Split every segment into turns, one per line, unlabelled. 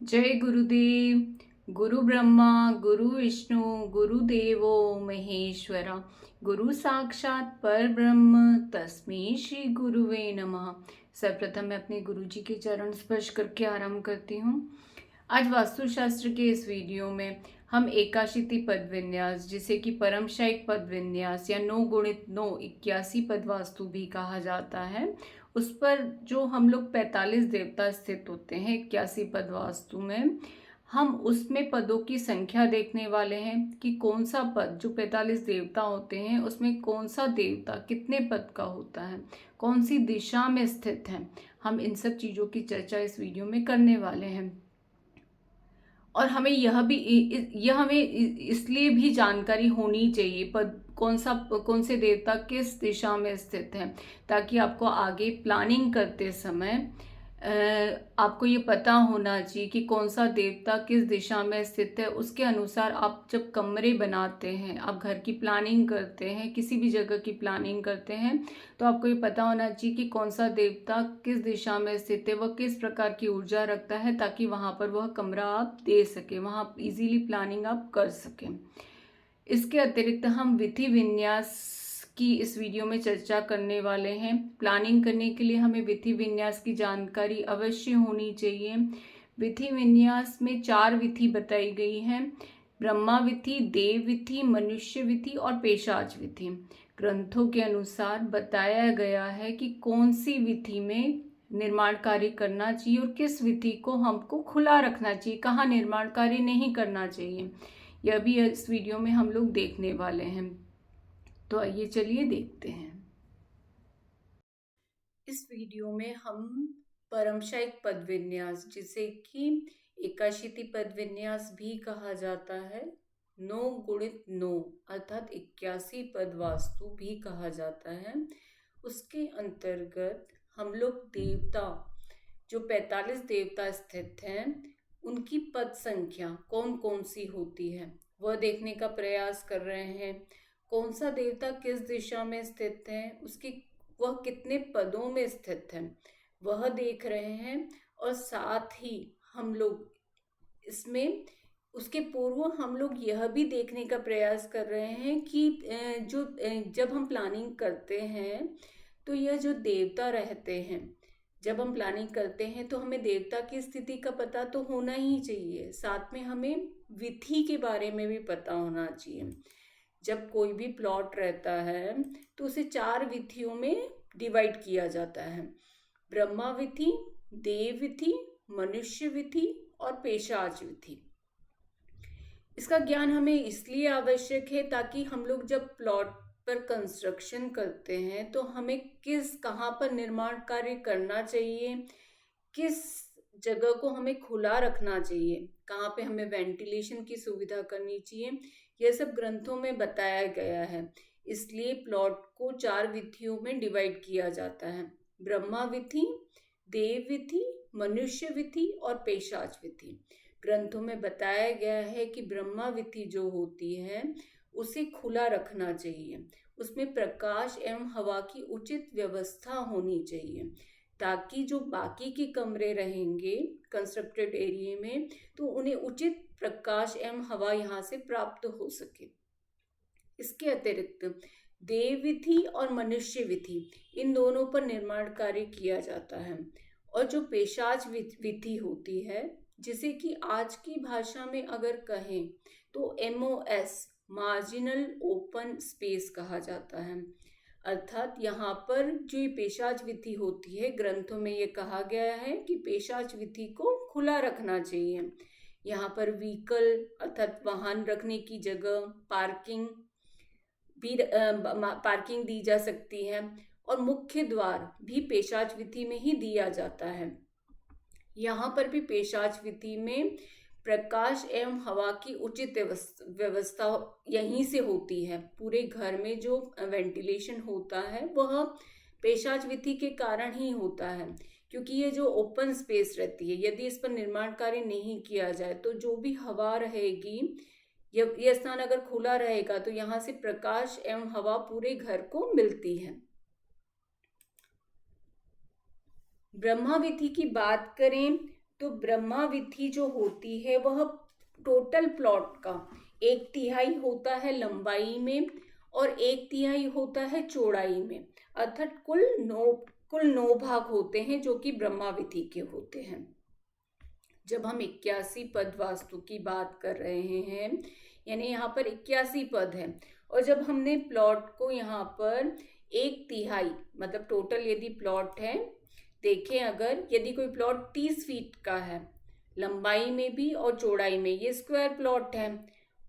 जय गुरुदेव। गुरु ब्रह्मा गुरु विष्णु गुरुदेवो महेश्वरा। गुरु साक्षात पर ब्रह्म तस्मै श्री गुरुवे नमः। सर्वप्रथम मैं अपने गुरु जी के चरण स्पर्श करके आरंभ करती हूँ। आज वास्तुशास्त्र के इस वीडियो में हम एकाशीति पद विन्यास, जिसे कि परमशायिक पद विन्यास या 9 गुणित 9 81 पद वास्तु भी कहा जाता है, उस पर जो हम लोग 45 देवता स्थित होते हैं 81 पद वास्तु में, हम उसमें पदों की संख्या देखने वाले हैं कि कौन सा पद, जो 45 देवता होते हैं उसमें कौन सा देवता कितने पद का होता है, कौन सी दिशा में स्थित है। हम इन सब चीज़ों की चर्चा इस वीडियो में करने वाले हैं। और हमें यह हमें इसलिए भी जानकारी होनी चाहिए पद कौन से देवता किस दिशा में स्थित है, ताकि आपको आगे प्लानिंग करते समय आपको ये पता होना चाहिए कि कौन सा देवता किस दिशा में स्थित है। उसके अनुसार आप जब कमरे बनाते हैं, आप घर की प्लानिंग करते हैं, किसी भी जगह की प्लानिंग करते हैं, तो आपको ये पता होना चाहिए कि कौन सा देवता किस दिशा में स्थित है, वह किस प्रकार की ऊर्जा रखता है, ताकि वहाँ पर वह कमरा आप दे सके, वहाँ इजीली प्लानिंग आप कर सकें। इसके अतिरिक्त हम विधि विन्यास की इस वीडियो में चर्चा करने वाले हैं। प्लानिंग करने के लिए हमें विधि विन्यास की जानकारी अवश्य होनी चाहिए। विधि विन्यास में 4 विधि बताई गई हैं: ब्रह्मा विधि, देव विधि, मनुष्य विधि और पेशाच विधि। ग्रंथों के अनुसार बताया गया है कि कौन सी विधि में निर्माण कार्य करना चाहिए और किस विधि को हमको खुला रखना चाहिए, कहाँ निर्माण कार्य नहीं करना चाहिए। यह भी इस वीडियो में हम लोग देखने वाले हैं। तो आइए चलिए देखते हैं। इस वीडियो में हम परमशायिक पद विन्यास, जिसे कि एकाशीति पद विन्यास भी कहा जाता है, 9 गुणित 9 अर्थात 81 पद वास्तु भी कहा जाता है, उसके अंतर्गत हम लोग देवता, जो 45 देवता स्थित हैं, उनकी पद संख्या कौन कौन सी होती है वह देखने का प्रयास कर रहे हैं। कौन सा देवता किस दिशा में स्थित है, उसकी वह कितने पदों में स्थित है वह देख रहे हैं। और साथ ही हम लोग इसमें उसके पूर्व हम लोग यह भी देखने का प्रयास कर रहे हैं कि जब हम प्लानिंग करते हैं तो यह जो देवता रहते हैं, जब हम प्लानिंग करते हैं तो हमें देवता की स्थिति का पता तो होना ही चाहिए, साथ में हमें विधि के बारे में भी पता होना चाहिए। जब कोई भी प्लॉट रहता है तो उसे 4 विधियों में डिवाइड किया जाता है: ब्रह्मा विधि, देव विधि, मनुष्य विधि और पेशाच विधि। इसका ज्ञान हमें इसलिए आवश्यक है ताकि हम लोग जब प्लॉट पर कंस्ट्रक्शन करते हैं तो हमें कहाँ पर निर्माण कार्य करना चाहिए, किस जगह को हमें खुला रखना चाहिए, कहाँ पे हमें वेंटिलेशन की सुविधा करनी चाहिए, यह सब ग्रंथों में बताया गया है। इसलिए प्लॉट को 4 विधियों में डिवाइड किया जाता है: ब्रह्मा विधि, देव विधि, मनुष्य विधि और पेशाच विधि। ग्रंथों में बताया गया है कि ब्रह्मा विधि जो होती है उसे खुला रखना चाहिए, उसमें प्रकाश एवं हवा की उचित व्यवस्था होनी चाहिए, ताकि जो बाकी के कमरे रहेंगे कंस्ट्रक्टेड एरिया में तो उन्हें उचित प्रकाश एवं हवा यहाँ से प्राप्त हो सके। इसके अतिरिक्त देव विधि और मनुष्य विधि, इन दोनों पर निर्माण कार्य किया जाता है। और जो पेशाच विधि होती है, जिसे कि आज की भाषा में अगर कहें तो MOS, मार्जिनल ओपन स्पेस कहा जाता है। अर्थात यहाँ पर जो ये पेशाच विधि होती है, ग्रंथों में ये कहा गया है कि पेशाच विधि को खुला रखना चाहिए। यहाँ पर व्हीकल अर्थात वाहन रखने की जगह, पार्किंग दी जा सकती है और मुख्य द्वार भी पेशाच विधि में ही दिया जाता है। यहाँ पर भी पेशाच विधि में प्रकाश एवं हवा की उचित व्यवस्था यहीं से होती है। पूरे घर में जो वेंटिलेशन होता है वह पेशाच विधि के कारण ही होता है, क्योंकि ये जो ओपन स्पेस रहती है, यदि इस पर निर्माण कार्य नहीं किया जाए तो जो भी हवा रहेगी, यह स्थान अगर खुला रहेगा तो यहाँ से प्रकाश एवं हवा पूरे घर को मिलती है। ब्रह्मा विधि की बात करें तो ब्रह्माविधि जो होती है वह टोटल प्लॉट का 1/3 होता है लंबाई में और 1/3 होता है चौड़ाई में, अर्थात कुल 9 भाग होते हैं जो कि ब्रह्माविधि के होते हैं। जब हम 81 पद वास्तु की बात कर रहे हैं, यानी यहाँ पर 81 पद है, और जब हमने प्लॉट को यहाँ पर 1/3 मतलब टोटल यदि प्लॉट है, देखें अगर यदि कोई प्लॉट 30 फीट का है लंबाई में भी और चौड़ाई में, ये स्क्वायर प्लॉट है,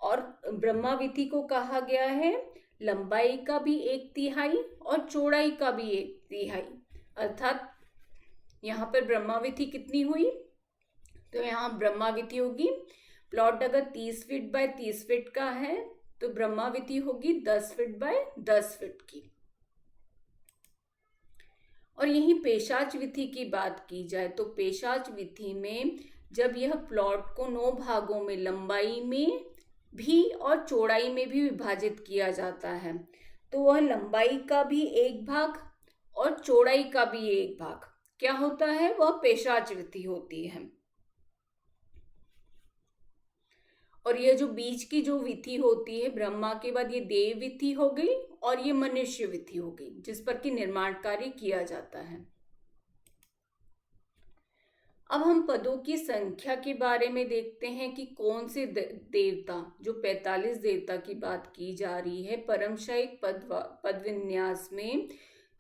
और ब्रह्माविधि को कहा गया है लंबाई का भी 1/3 और चौड़ाई का भी 1/3, अर्थात यहाँ पर ब्रह्माविधि कितनी हुई, तो यहाँ ब्रह्माविधि होगी, प्लॉट अगर 30 फीट बाय 30 फीट का है तो ब्रह्माविधि होगी 10 फीट बाय 10 फीट की। और यही पेशाच विधि की बात की जाए तो पेशाच विधि में जब यह प्लॉट को 9 भागों में लंबाई में भी और चौड़ाई में भी विभाजित किया जाता है, तो वह लंबाई का भी 1 भाग और चौड़ाई का भी 1 भाग क्या होता है, वह पेशाच विधि होती है। और यह जो बीच की जो विधि होती है ब्रह्मा के बाद, ये देव विधि हो गई और ये मनुष्य विधि हो गई, जिस पर कि निर्माण कार्य किया जाता है। अब हम पदों की संख्या के बारे में देखते हैं कि कौन से देवता, जो 45 देवता की बात की जा रही है परमशायिक पद विन्यास में,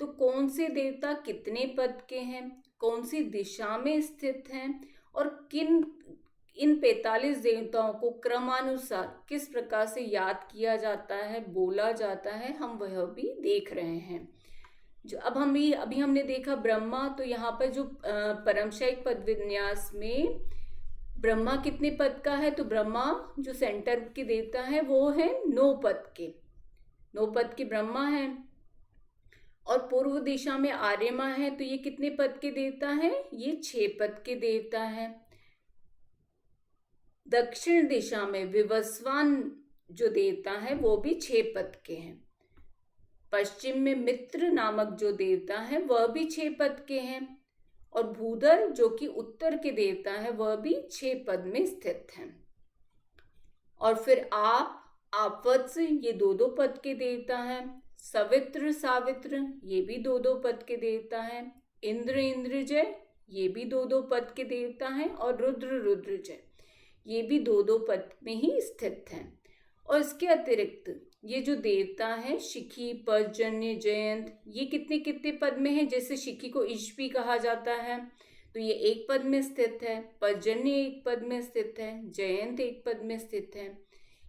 तो कौन से देवता कितने पद के हैं, कौन सी दिशा में स्थित हैं, और इन 45 देवताओं को क्रमानुसार किस प्रकार से याद किया जाता है, बोला जाता है, हम वह भी देख रहे हैं। जो अभी हमने देखा ब्रह्मा, तो यहाँ पर जो परमशायिक पद विन्यास में ब्रह्मा कितने पद का है, तो ब्रह्मा जो सेंटर के देवता है वो है 9 पद के ब्रह्मा है। और पूर्व दिशा में आर्यमा है, तो ये कितने पद के देवता है, ये 6 पद के देवता है। दक्षिण दिशा में विवस्वान जो देवता है वो भी 6 पद के हैं। पश्चिम में मित्र नामक जो देवता है वह भी 6 पद के हैं, और भूधर जो कि उत्तर के देवता है वह भी 6 पद में स्थित हैं। और फिर आपवत्स ये 2-2 पद के देवता हैं। सवित्र सावित्र ये भी 2-2 पद के देवता हैं। इंद्र इंद्रजय ये भी 2-2 पद के देवता हैं, और रुद्र रुद्रजय ये भी 2-2 पद में ही स्थित हैं। और इसके अतिरिक्त ये जो देवता है शिखी पर्जन्य जयंत, ये कितने कितने पद में है, जैसे शिखी को ईश भी कहा जाता है तो ये 1 पद में स्थित है, पर्जन्य 1 पद में स्थित है, जयंत 1 पद में स्थित है।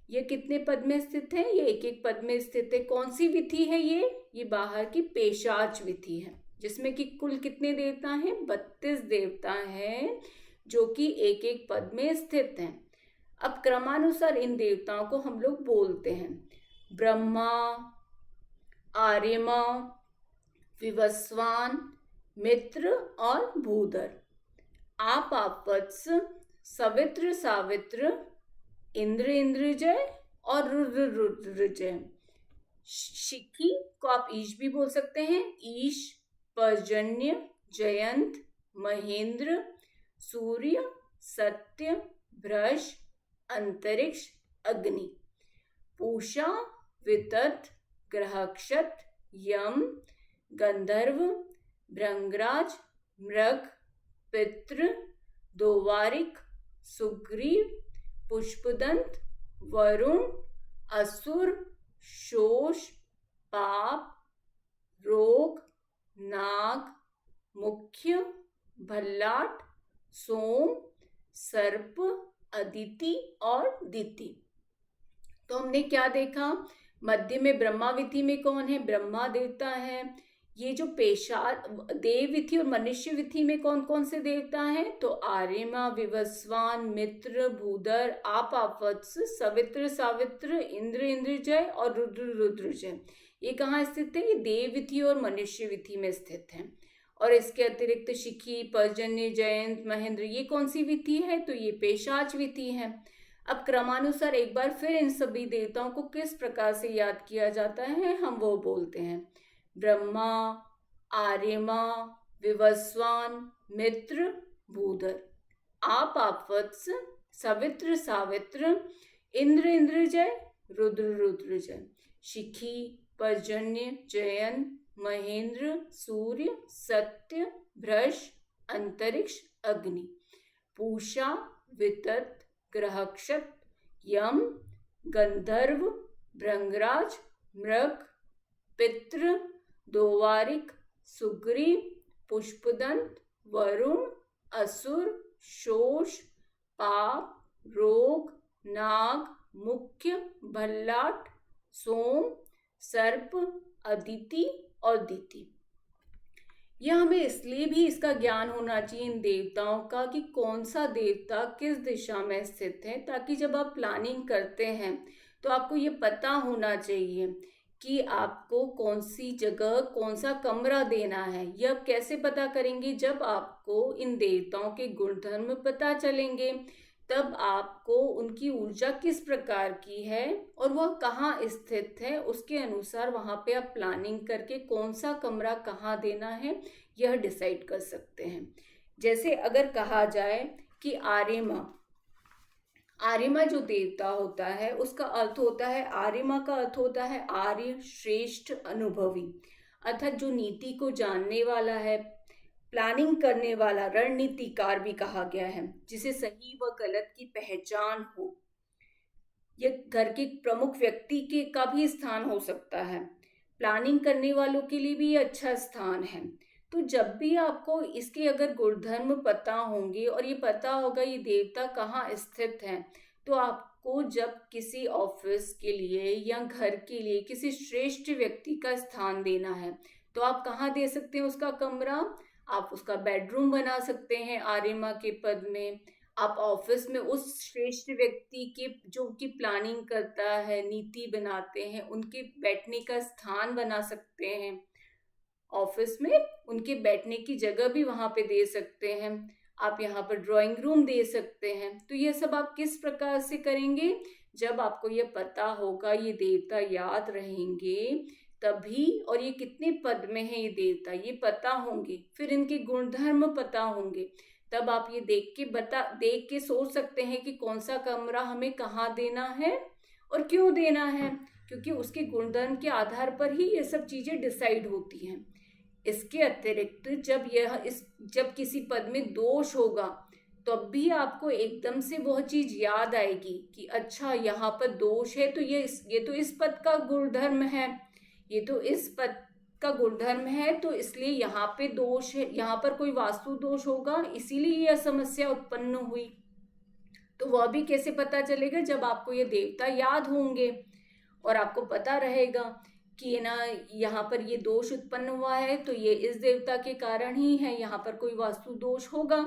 ये कितने पद में स्थित है, ये 1-1 पद में स्थित है। कौन सी विधि है ये बाहर की पेशाच विधि है, जिसमें कि कुल कितने देवता हैं, 32 देवता हैं जो कि 1-1 पद में स्थित हैं। अब क्रमानुसार इन देवताओं को हम लोग बोलते हैं, ब्रह्मा, आर्यमा, विवस्वान, मित्र और भूधर। आपवत्स, सवित्र सावित्र, इंद्र इंद्रजय और रुद्र रुद्रजय। शिखी को आप ईश भी बोल सकते हैं, ईश, पर्जन्य, जयंत, महेंद्र, सूर्य, सत्य, बृहस्, अंतरिक्ष, अग्नि। पूषा, वितत, ग्रहक्षत, यम, गंधर्व, भृंगराज, मृग, पितृ, दोवारिक, सुग्रीव, पुष्पदंत, वरुण, असुर, शोष, पाप, रोग, नाग, मुख्य, भल्लाट, सोम, सर्प, अदिति और दिति। तो हमने क्या देखा, मध्य में ब्रह्मा विधि में कौन है, ब्रह्मा देवता है। ये जो देव विधि और मनुष्य विधि में कौन कौन से देवता हैं, तो आर्यमा, विवस्वान, मित्र, भूधर, आपवत्स, सवित्र सावित्र, इंद्र इंद्रजय और रुद्र रुद्रजय। ये कहाँ स्थित है, ये देव विधि और मनुष्य विधि में स्थित है। और इसके अतिरिक्त शिखी, पर्जन्य, जयंत, महेंद्र ये कौन सी विधि है, तो ये पेशाच विधि है। अब क्रमानुसार एक बार फिर इन सभी देवताओं को किस प्रकार से याद किया जाता है, हम वो बोलते हैं, ब्रह्मा, आर्यमा, विवस्वान, मित्र, भूधर। आपावत्स, सवित्र सावित्र, इंद्र इंद्रजय, रुद्र रुद्रजय, शिखी, पर्जन्य, जयन, महेंद्र, सूर्य, सत्य, भ्रश, अंतरिक्ष, अग्नि, पूषा, वितत, ग्रहक्षत, यम, गंधर्व, भृंगराज, मृग, पितृ, दोवारिक, सुग्रीव, पुष्पदंत, वरुण, असुर, शोष, पाप, रोग, नाग, मुख्य, भल्लाट, सोम, सर्प, अदिति और दिति। यह हमें इसलिए भी इसका ज्ञान होना चाहिए इन देवताओं का कि कौन सा देवता किस दिशा में स्थित है, ताकि जब आप प्लानिंग करते हैं तो आपको ये पता होना चाहिए कि आपको कौन सी जगह कौन सा कमरा देना है। यह कैसे पता करेंगे? जब आपको इन देवताओं के गुणधर्म पता चलेंगे, तब आपको उनकी ऊर्जा किस प्रकार की है और वह कहाँ स्थित है, उसके अनुसार वहां पे आप प्लानिंग करके कौन सा कमरा कहाँ देना है यह डिसाइड कर सकते हैं। जैसे अगर कहा जाए कि आर्यमा, आर्यमा जो देवता होता है उसका अर्थ होता है, आर्यमा का अर्थ होता है आर्य, श्रेष्ठ, अनुभवी, अर्थात जो नीति को जानने वाला है, प्लानिंग करने वाला, रणनीतिकार भी कहा गया है, जिसे सही व गलत की पहचान हो। यह घर के प्रमुख व्यक्ति के का भी स्थान हो सकता है, प्लानिंग करने वालों के लिए भी अच्छा स्थान है। तो जब भी आपको इसके अगर गुणधर्म पता होंगे और ये पता होगा ये देवता कहाँ स्थित है, तो आपको जब किसी ऑफिस के लिए या घर के लिए किसी श्रेष्ठ व्यक्ति का स्थान देना है, तो आप कहाँ दे सकते हैं उसका कमरा? आप उसका बेडरूम बना सकते हैं आर्यमा के पद में। आप ऑफिस में उस श्रेष्ठ व्यक्ति के जो की प्लानिंग करता है, नीति बनाते हैं, उनके बैठने का स्थान बना सकते हैं। ऑफिस में उनके बैठने की जगह भी वहां पे दे सकते हैं। आप यहाँ पर ड्राइंग रूम दे सकते हैं। तो ये सब आप किस प्रकार से करेंगे? जब आपको ये पता होगा, ये देवता याद रहेंगे तभी, और ये कितने पद में है ये देवता ये पता होंगे, फिर इनके गुणधर्म पता होंगे, तब आप ये देख के सोच सकते हैं कि कौन सा कमरा हमें कहाँ देना है और क्यों देना है, क्योंकि उसके गुणधर्म के आधार पर ही ये सब चीजें डिसाइड होती हैं। इसके अतिरिक्त जब किसी पद में दोष होगा, तब भी आपको एकदम से वह चीज याद आएगी कि अच्छा यहाँ पर दोष है, तो ये तो इस पद का गुणधर्म है, ये तो इस पद का गुणधर्म है, तो इसलिए यहाँ पे दोष है, यहाँ पर कोई वास्तु दोष होगा, इसीलिए यह समस्या उत्पन्न हुई। तो वह भी कैसे पता चलेगा? जब आपको ये देवता याद होंगे और आपको पता रहेगा कि ना यहाँ पर ये दोष उत्पन्न हुआ है, तो ये इस देवता के कारण ही है, यहाँ पर कोई वास्तु दोष होगा,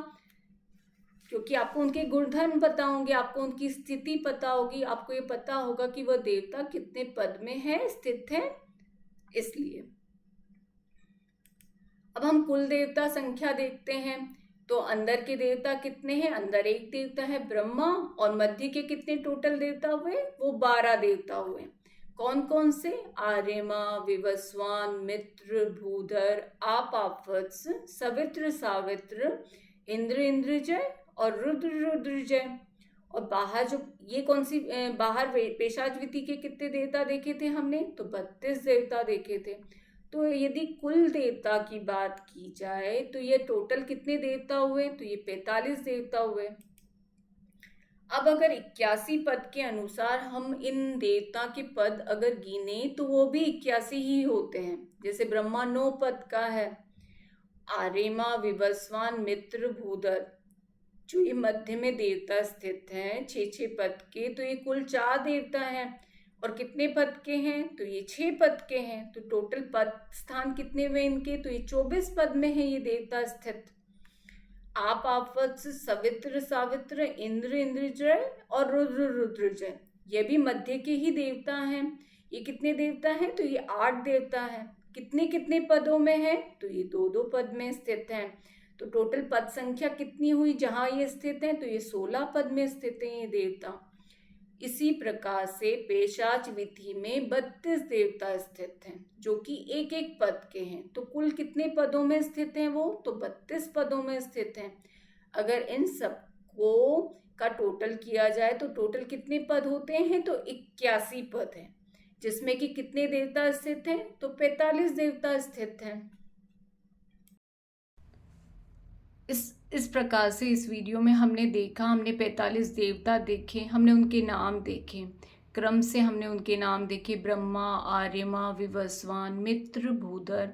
क्योंकि आपको उनके गुणधर्म पता होंगे, आपको उनकी स्थिति पता होगी, आपको ये पता होगा कि वह देवता कितने पद में है, स्थित है, इसलिए। अब हम कुल देवता संख्या देखते हैं। तो अंदर के देवता कितने हैं? अंदर एक देवता है ब्रह्मा, और मध्य के कितने टोटल देवता हुए? वो 12 देवता हुए। कौन कौन से? आर्यमा, विवस्वान, मित्र, भूधर, आपावत्स, सवित्र सावित्र, इंद्र इंद्रजय और रुद्र रुद्रजय। और बाहर जो ये कौन सी बाहर पेशाद्विति के कितने देवता देखे थे हमने? तो 32 देवता देखे थे। तो यदि कुल देवता की बात की जाए तो ये टोटल कितने देवता हुए? तो ये 45 देवता हुए। अब अगर 81 पद के अनुसार हम इन देवता के पद अगर गिने तो वो भी 81 ही होते हैं। जैसे ब्रह्मा 9 पद का है, आर्यमा, विवस्वान, मित्र, भूधर, जो ये मध्य में देवता स्थित हैं 6 पद के, तो ये कुल 4 देवता हैं। और कितने पद के हैं? तो ये 6 पद के हैं। तो टोटल पद स्थान कितने हुए इनके? तो ये 24 पद में है ये देवता स्थित। आपावत्स, सवित्र सावित्र, इंद्र इंद्रजय और रुद्र रुद्रजय, ये भी मध्य के ही देवता हैं। ये कितने देवता हैं? तो ये 8 देवता हैं। कितने कितने पदों में है? तो ये 2-2 पद में स्थित हैं। तो टोटल पद संख्या कितनी हुई जहां ये स्थित है? तो ये 16 पद में स्थित है ये देवता। इसी प्रकार से पेशाच विधि में 32 देवता स्थित हैं, जो कि एक एक पद के हैं। तो कुल कितने पदों में स्थित हैं वो? तो 32 पदों में स्थित हैं। अगर इन सब वो का टोटल किया जाए तो टोटल कितने पद होते हैं, तो 81 पद हैं, जिसमें कि कितने देवता स्थित हैं, तो 45 देवता स्थित हैं। इस प्रकार से इस वीडियो में हमने देखा, हमने 45 देवता देखे, हमने उनके नाम देखे, क्रम से हमने उनके नाम देखे, ब्रह्मा, आर्यमा, विवस्वान, मित्र, भूधर,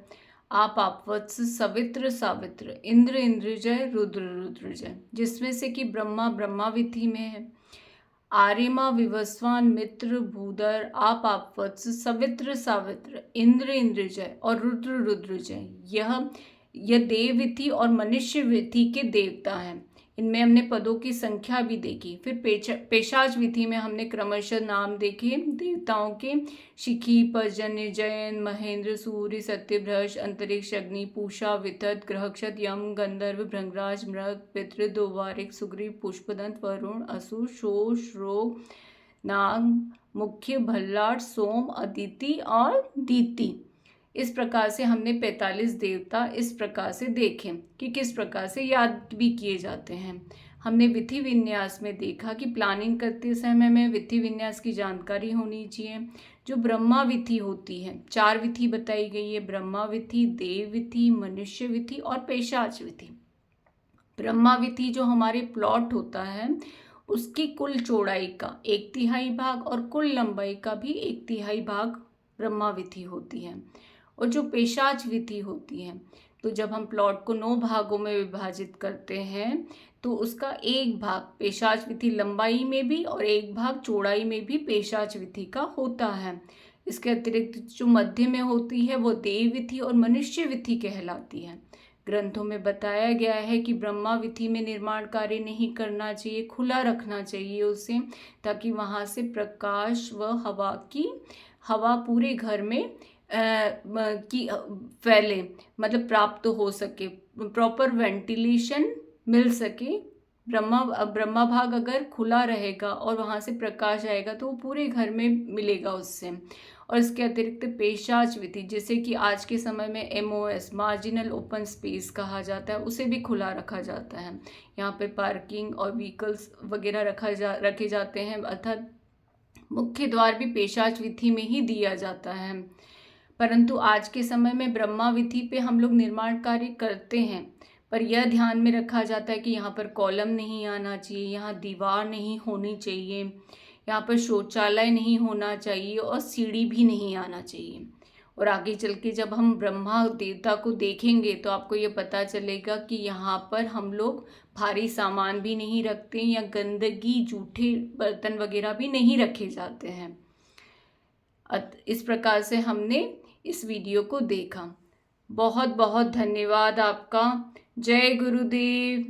आपवत्स, सवित्र, सावित्र, इंद्र, इंद्रजय, रुद्र, रुद्रजय, जिसमें से कि ब्रह्मा ब्रह्माविधि में है, आर्यमा, विवस्वान, मित्र, भूधर, आपवत्स, सवित्र, सावित्र, इंद्र, इंद्रजय और रुद्र, रुद्रजय, यह देव विधि और मनुष्य विधि के देवता हैं। इनमें हमने पदों की संख्या भी देखी। फिर पेशाच विधि में हमने क्रमशः नाम देखे देवताओं के, शिखी, पर्जन्य, जयन, महेंद्र, सूर्य, सत्य, बृहस्पति, अंतरिक्ष, अग्नि, पूषा, वितत, ग्रहक्षत, यम, गंधर्व, भृंगराज, मृग, पितृ, दोवारिक, सुग्रीव, पुष्पदंत, वरुण, असुर, शोष, रोग, नाग, मुख्य, भल्लाट, सोम, अदिति और दीति। इस प्रकार से हमने 45 देवता इस प्रकार से देखे कि किस प्रकार से याद भी किए जाते हैं। हमने विधि विन्यास में देखा कि प्लानिंग करते समय में विधि विन्यास की जानकारी होनी चाहिए। जो ब्रह्मा विधि होती है, 4 विधि बताई गई है, ब्रह्मा विधि, देव विधि, मनुष्य विधि और पेशाच विधि। ब्रह्मा विधि जो हमारे प्लॉट होता है उसकी कुल चौड़ाई का 1/3 भाग और कुल लंबाई का भी 1/3 भाग ब्रह्मा विधि होती है। और जो पेशाच विधि होती है, तो जब हम प्लॉट को 9 भागों में विभाजित करते हैं तो उसका 1 भाग पेशाच विधि लंबाई में भी और 1 भाग चौड़ाई में भी पेशाच विधि का होता है। इसके अतिरिक्त जो मध्य में होती है वो देव विधि और मनुष्य विधि कहलाती है। ग्रंथों में बताया गया है कि ब्रह्मा विधि में निर्माण कार्य नहीं करना चाहिए, खुला रखना चाहिए उसे, ताकि वहाँ से प्रकाश व हवा पूरे घर में की फैले, मतलब प्राप्त हो सके, प्रॉपर वेंटिलेशन मिल सके। ब्रह्मा भाग अगर खुला रहेगा और वहाँ से प्रकाश आएगा तो वो पूरे घर में मिलेगा उससे। और इसके अतिरिक्त पेशाच विधि, जैसे कि आज के समय में MOS मार्जिनल ओपन स्पेस कहा जाता है, उसे भी खुला रखा जाता है। यहाँ पे पार्किंग और व्हीकल्स वगैरह रखे जाते हैं, अर्थात मुख्य द्वार भी पेशाच विधि में ही दिया जाता है। परंतु आज के समय में ब्रह्मा विधि पे हम लोग निर्माण कार्य करते हैं, पर यह ध्यान में रखा जाता है कि यहाँ पर कॉलम नहीं आना चाहिए, यहाँ दीवार नहीं होनी चाहिए, यहाँ पर शौचालय नहीं होना चाहिए और सीढ़ी भी नहीं आना चाहिए। और आगे चल के जब हम ब्रह्मा देवता को देखेंगे तो आपको ये पता चलेगा कि यहाँ पर हम लोग भारी सामान भी नहीं रखते या गंदगी, जूठे बर्तन वगैरह भी नहीं रखे जाते हैं। इस प्रकार से हमने इस वीडियो को देखा। बहुत बहुत धन्यवाद आपका। जय गुरुदेव।